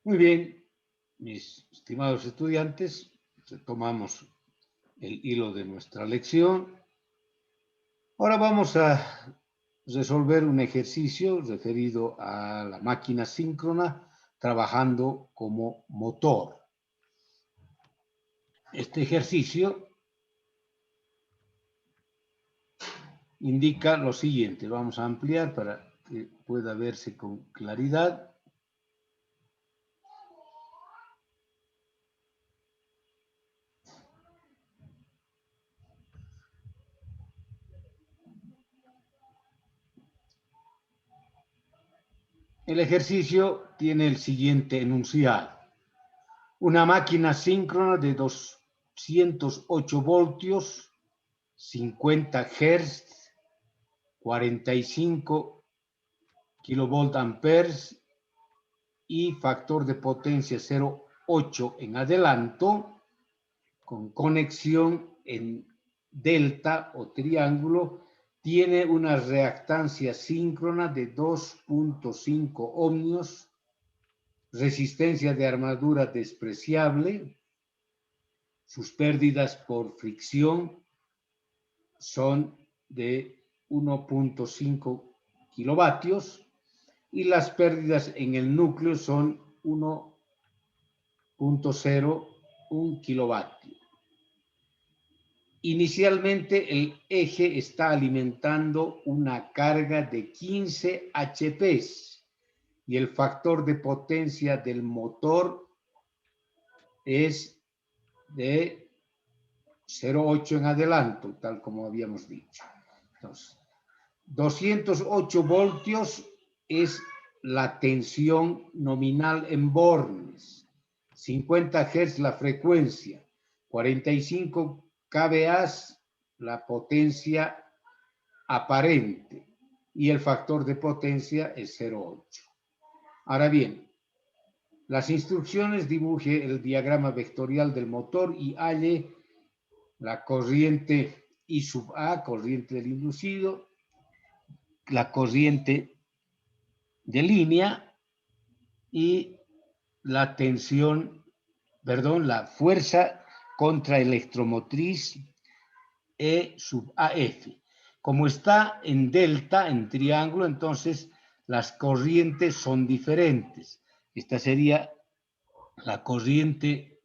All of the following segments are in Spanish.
Muy bien, mis estimados estudiantes, retomamos el hilo de nuestra lección. Ahora vamos a resolver un ejercicio referido a la máquina síncrona trabajando como motor. Este ejercicio indica lo siguiente. Vamos a ampliar para que pueda verse con claridad. El ejercicio tiene el siguiente enunciado. Una máquina síncrona de 208 voltios, 50 Hz, 45 kilovolt amperes y factor de potencia 0,8 en adelanto, con conexión en delta o triángulo, tiene una reactancia síncrona de 2,5 ohmios, resistencia de armadura despreciable. Sus pérdidas por fricción son de 1,5 kilovatios y las pérdidas en el núcleo son 1,01 kilovatio. Inicialmente el eje está alimentando una carga de 15 HP y el factor de potencia del motor es de 0,8 en adelanto, tal como habíamos dicho. Entonces, 208 voltios es la tensión nominal en bornes, 50 Hz la frecuencia, 45 kVA la potencia aparente y el factor de potencia es 0,8. Ahora bien, las instrucciones: dibuje el diagrama vectorial del motor y halle la corriente I sub A, corriente del inducido, la corriente de línea y la tensión, la fuerza contraelectromotriz E sub AF. Como está en delta, en triángulo, entonces las corrientes son diferentes. Esta sería la corriente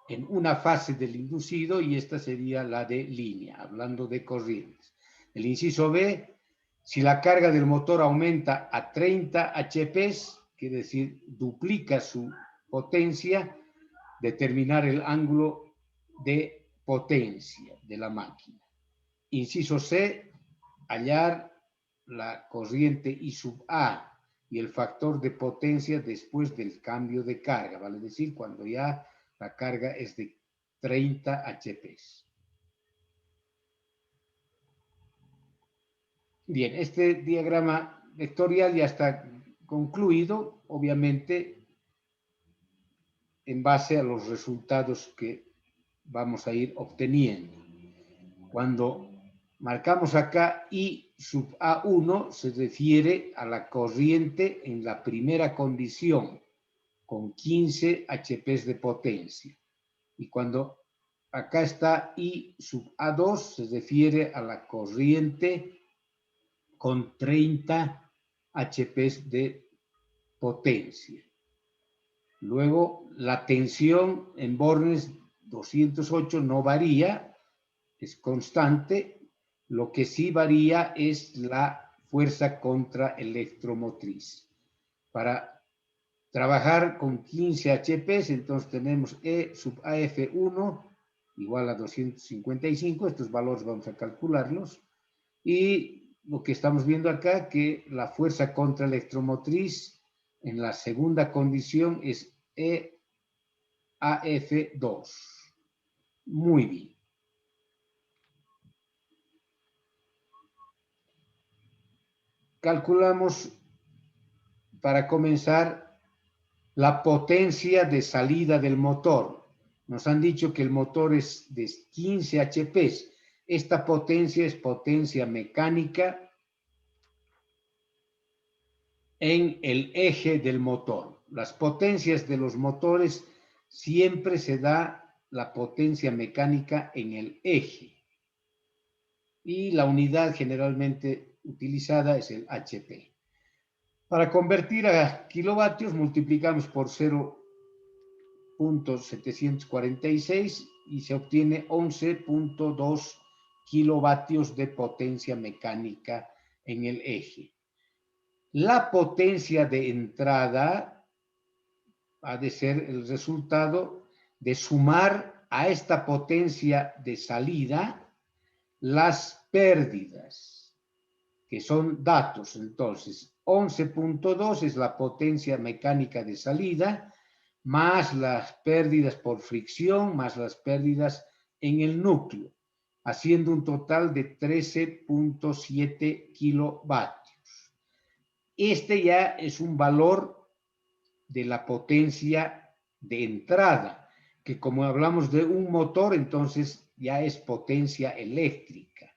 en una fase del inducido y esta sería la de línea, hablando de corrientes. El inciso B: si la carga del motor aumenta a 30 HP, quiere decir duplica su potencia, determinar el ángulo de potencia de la máquina. Inciso C: hallar la corriente I sub A y el factor de potencia después del cambio de carga, vale decir, cuando ya la carga es de 30 HP. Bien, este diagrama vectorial ya está concluido, obviamente, en base a los resultados que vamos a ir obteniendo. Cuando marcamos acá I sub A1, se refiere a la corriente en la primera condición, con 15 HP de potencia. Y cuando acá está I sub A2, se refiere a la corriente con 30 HP de potencia. Luego, la tensión en bornes 208 no varía, es constante. Lo que sí varía es la fuerza contraelectromotriz. Para trabajar con 15 HP, entonces tenemos E sub AF1 igual a 255, estos valores vamos a calcularlos, y lo que estamos viendo acá, que la fuerza contraelectromotriz en la segunda condición es EAF2. Muy bien. Calculamos, para comenzar, la potencia de salida del motor. Nos han dicho que el motor es de 15 HP. Esta potencia es potencia mecánica en el eje del motor. las potencias de los motores siempre se da la potencia mecánica en el eje. Y la unidad generalmente utilizada es el HP. Para convertir a kilovatios multiplicamos por 0.746 y se obtiene 11.2 kilovatios de potencia mecánica en el eje. La potencia de entrada ha de ser el resultado de sumar a esta potencia de salida las pérdidas, que son datos. Entonces, 11.2 es la potencia mecánica de salida, más las pérdidas por fricción, más las pérdidas en el núcleo, haciendo un total de 13.7 kilovatios. Este ya es un valor de la potencia de entrada, que como hablamos de un motor, entonces ya es potencia eléctrica.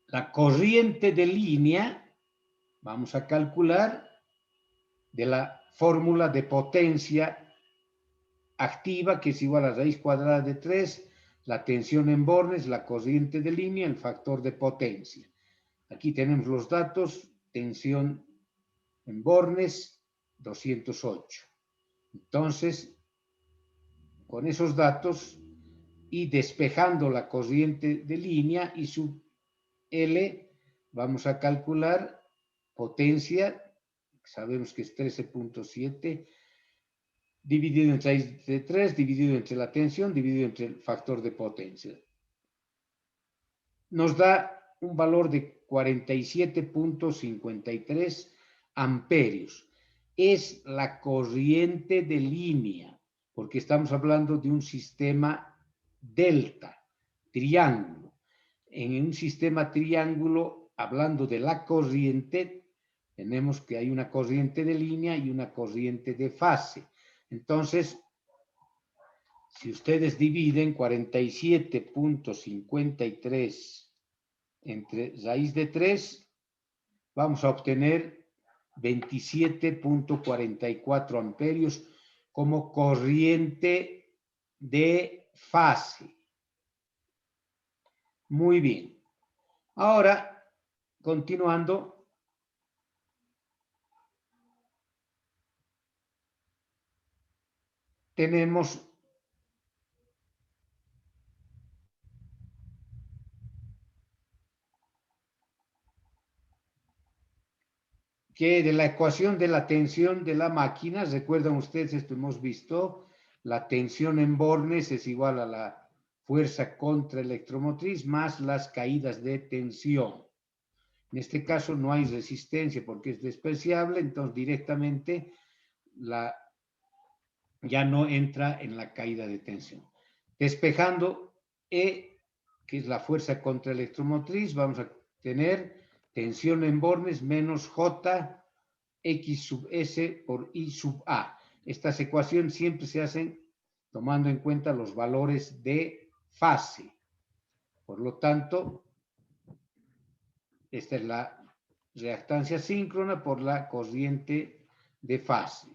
La corriente de línea, vamos a calcular de la fórmula de potencia activa, que es igual a raíz cuadrada de 3, la tensión en bornes, la corriente de línea, el factor de potencia. Aquí tenemos los datos, tensión en bornes, 208. Entonces, con esos datos y despejando la corriente de línea y su L, vamos a calcular potencia, sabemos que es 13.7, dividido entre raíz de 3, dividido entre la tensión, dividido entre el factor de potencia. Nos da un valor de 47.53 amperios. Es la corriente de línea, porque estamos hablando de un sistema delta, triángulo. En un sistema triángulo, hablando de la corriente, tenemos que hay una corriente de línea y una corriente de fase. Entonces, si ustedes dividen 47.53 entre raíz de 3, vamos a obtener 27.44 amperios como corriente de fase. Muy bien. Ahora, continuando, tenemos que de la ecuación de la tensión de la máquina, recuerdan ustedes, esto hemos visto, la tensión en bornes es igual a la fuerza contraelectromotriz más las caídas de tensión. En este caso no hay resistencia porque es despreciable, entonces directamente ya no entra en la caída de tensión. Despejando E, que es la fuerza contraelectromotriz, vamos a tener tensión en bornes menos J X sub S por I sub A. Estas ecuaciones siempre se hacen tomando en cuenta los valores de fase. Por lo tanto, esta es la reactancia síncrona por la corriente de fase.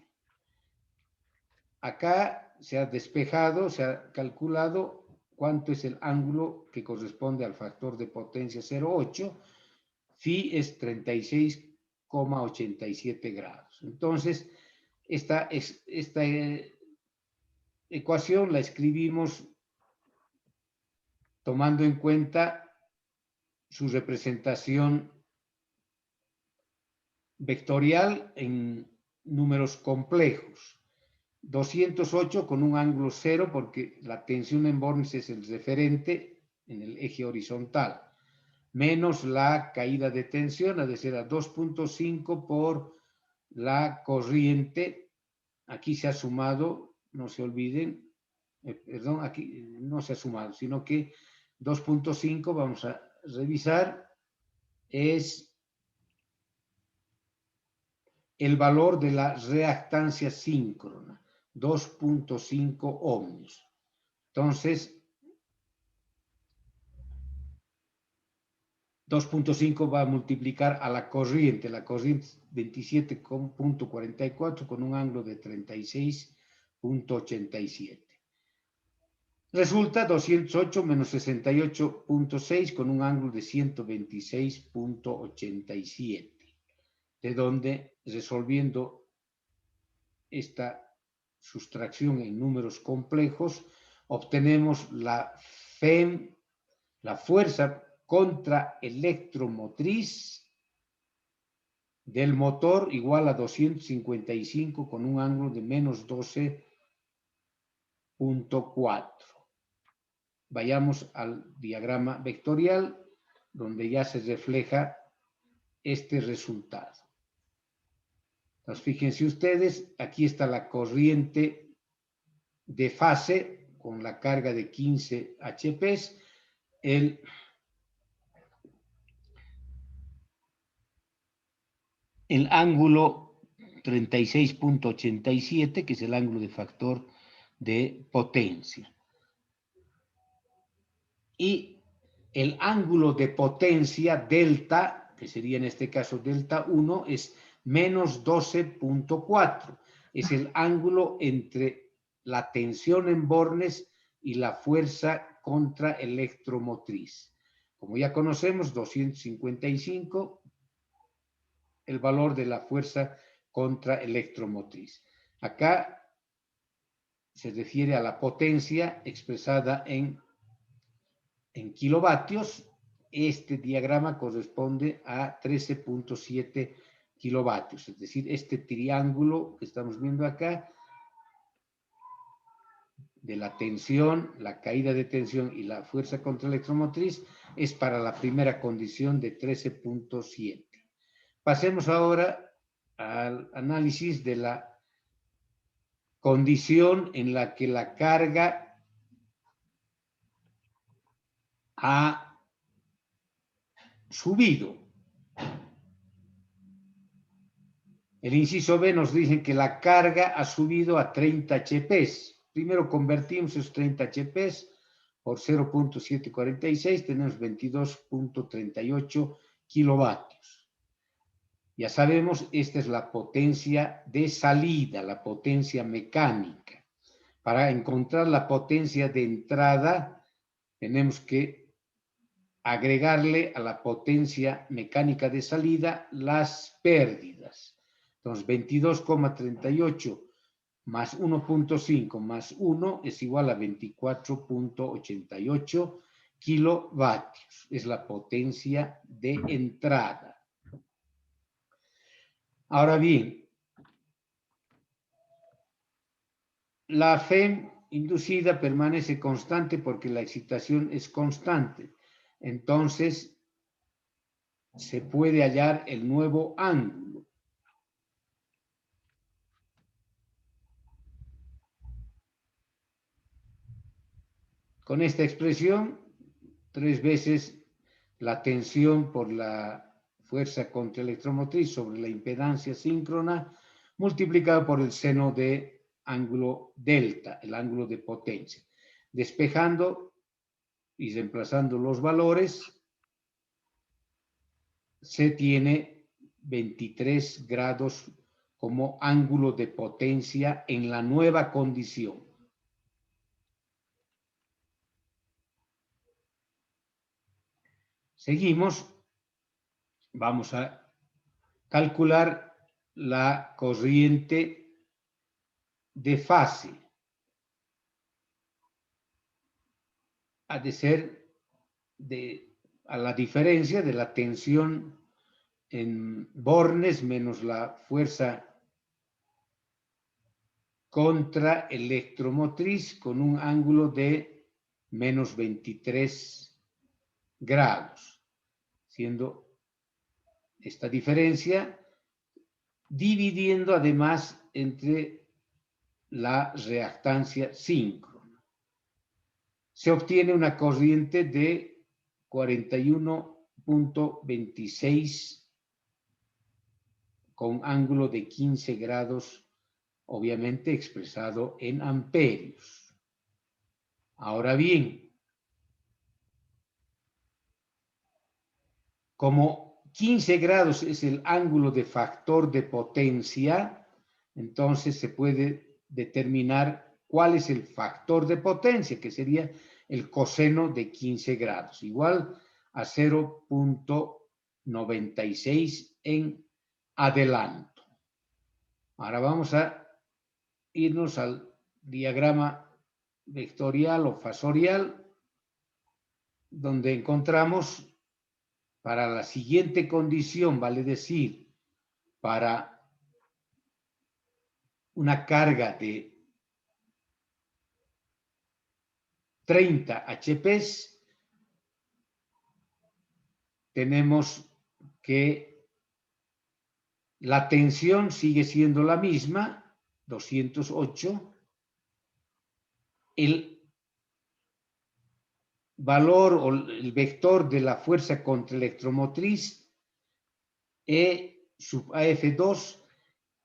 Acá se ha despejado, se ha calculado cuánto es el ángulo que corresponde al factor de potencia 0,8. Phi es 36,87 grados. Entonces, esta ecuación la escribimos tomando en cuenta su representación vectorial en números complejos. 208 con un ángulo 0 porque la tensión en bornes es el referente en el eje horizontal, menos la caída de tensión, ha de ser a 2.5 por la corriente. Aquí se ha sumado, no se olviden, perdón, aquí no se ha sumado, sino que 2.5, vamos a revisar, es el valor de la reactancia síncrona, 2.5 ohmios. Entonces, 2.5 va a multiplicar a la corriente 27.44 con un ángulo de 36.87. Resulta 208 menos 68.6 con un ángulo de 126.87. De donde, resolviendo esta sustracción en números complejos, obtenemos la fuerza contraelectromotriz del motor igual a 255 con un ángulo de menos 12.4. Vayamos al diagrama vectorial, donde ya se refleja este resultado. Entonces, fíjense ustedes, aquí está la corriente de fase con la carga de 15 HPs, el ángulo 36.87, que es el ángulo de factor de potencia. Y el ángulo de potencia delta, que sería en este caso delta 1, es menos 12.4. Es el ángulo entre la tensión en bornes y la fuerza contraelectromotriz. Como ya conocemos, 255, el valor de la fuerza contraelectromotriz. Acá se refiere a la potencia expresada en kilovatios. Este diagrama corresponde a 13.7 kilovatios, es decir, este triángulo que estamos viendo acá, de la tensión, la caída de tensión y la fuerza contraelectromotriz, es para la primera condición de 13.7. Pasemos ahora al análisis de la condición en la que la carga ha subido. El inciso B nos dice que la carga ha subido a 30 HPs. Primero convertimos esos 30 HPs por 0.746, tenemos 22.38 kilovatios. Ya sabemos, esta es la potencia de salida, la potencia mecánica. Para encontrar la potencia de entrada, tenemos que agregarle a la potencia mecánica de salida las pérdidas. Entonces, 22,38 más 1.5 más 1 es igual a 24.88 kilovatios. Es la potencia de entrada. Ahora bien, la FEM inducida permanece constante porque la excitación es constante. Entonces, se puede hallar el nuevo ángulo. Con esta expresión, 3 veces la tensión por la fuerza contraelectromotriz sobre la impedancia síncrona, multiplicado por el seno de ángulo delta, el ángulo de potencia. Despejando y reemplazando los valores, se tiene 23 grados como ángulo de potencia en la nueva condición. Seguimos. Vamos a calcular la corriente de fase. Ha de ser a la diferencia de la tensión en bornes menos la fuerza contraelectromotriz con un ángulo de menos 23 grados, siendo esta diferencia dividiendo además entre la reactancia síncrona. Se obtiene una corriente de 41.26 con ángulo de 15 grados, obviamente expresado en amperios. Ahora bien, como 15 grados es el ángulo de factor de potencia, entonces se puede determinar cuál es el factor de potencia, que sería el coseno de 15 grados, igual a 0.96 en adelanto. Ahora vamos a irnos al diagrama vectorial o fasorial, donde encontramos para la siguiente condición, vale decir, para una carga de 30 HPs, tenemos que la tensión sigue siendo la misma, 208. El valor o el vector de la fuerza contraelectromotriz E sub AF2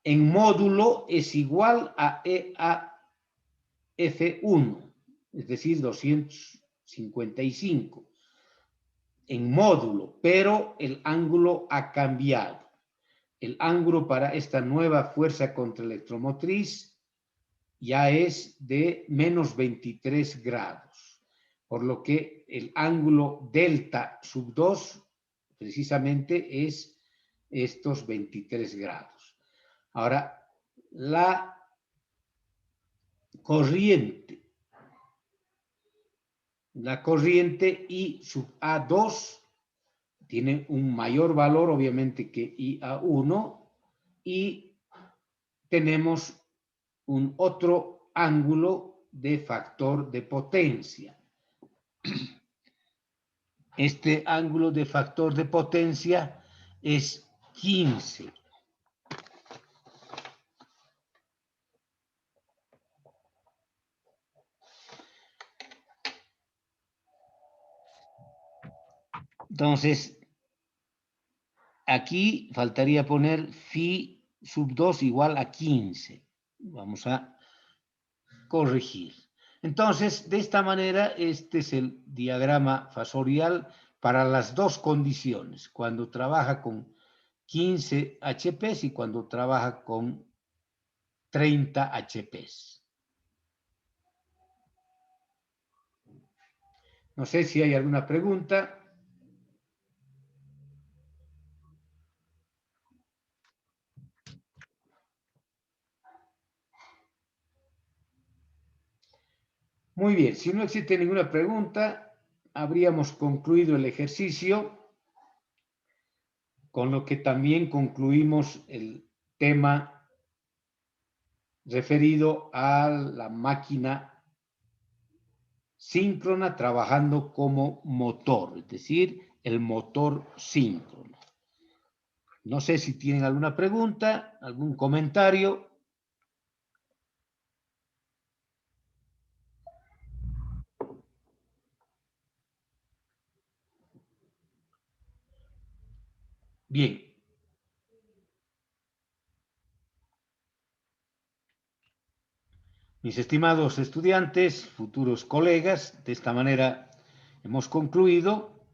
en módulo es igual a EAF1, es decir, 255 en módulo, pero el ángulo ha cambiado. El ángulo para esta nueva fuerza contraelectromotriz ya es de menos 23 grados, por lo que el ángulo delta sub 2 precisamente es estos 23 grados. Ahora, la corriente I sub A2 tiene un mayor valor, obviamente, que IA1, y tenemos un otro ángulo de factor de potencia. Este ángulo de factor de potencia es 15. Entonces, aquí faltaría poner phi sub 2 igual a 15. Vamos a corregir. Entonces, de esta manera, este es el diagrama fasorial para las dos condiciones, cuando trabaja con 15 HPs y cuando trabaja con 30 HPs. No sé si hay alguna pregunta. Muy bien, si no existe ninguna pregunta, habríamos concluido el ejercicio, con lo que también concluimos el tema referido a la máquina síncrona trabajando como motor, es decir, el motor síncrono. No sé si tienen alguna pregunta, algún comentario. Bien. Mis estimados estudiantes, futuros colegas, de esta manera hemos concluido.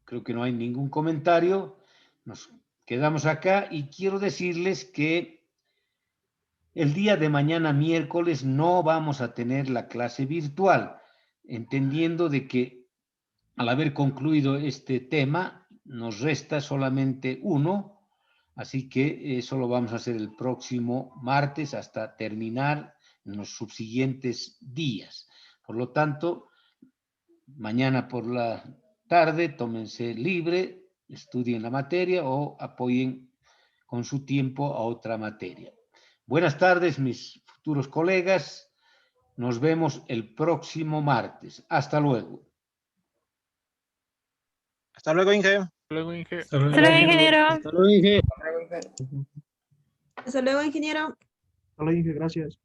Creo que no hay ningún comentario. Nos quedamos acá y quiero decirles que el día de mañana, miércoles, no vamos a tener la clase virtual, entendiendo de que al haber concluido este tema, nos resta solamente uno, así que eso lo vamos a hacer el próximo martes hasta terminar en los subsiguientes días. Por lo tanto, mañana por la tarde, tómense libre, estudien la materia o apoyen con su tiempo a otra materia. Buenas tardes, mis futuros colegas. Nos vemos el próximo martes. Hasta luego. Hasta luego, Inge. Hasta luego, Inge. Hasta luego, Hasta luego, ingeniero. Hasta luego, Inge. Hasta luego, ingeniero. Hasta luego, Inge. Gracias.